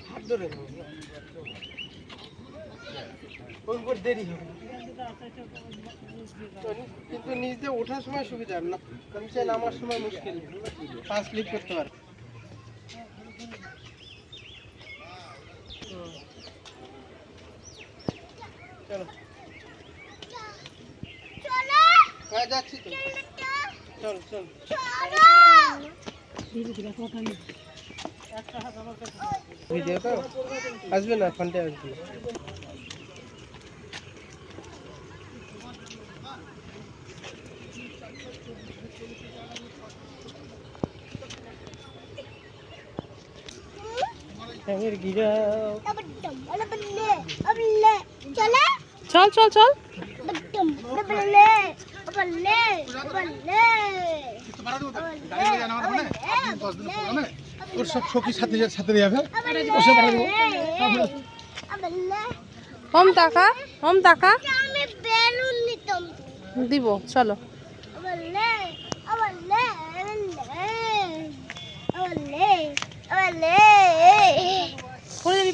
হাত ধরে দেরি হবে কিন্তু নিজে ওঠার সময় সুবিধা না, কারণ সে নামার সময় মুশকিল, পা স্লিপ করতে পারে। চলো হ্যাঁ যাচ্ছি তো, চল চল ভিডিওটা আসবে না, ফোনটা আসবে। চল চল চল তোর সব সখীর সাথে সাথে যাবে হোম টাকা দিব, চলো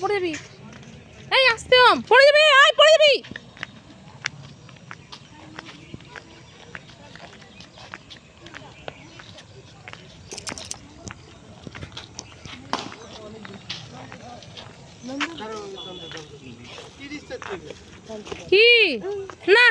পড়ে যাবি এই আসতে হোম, পড়ে যাবি, আয় পড়ে যাবি। কি না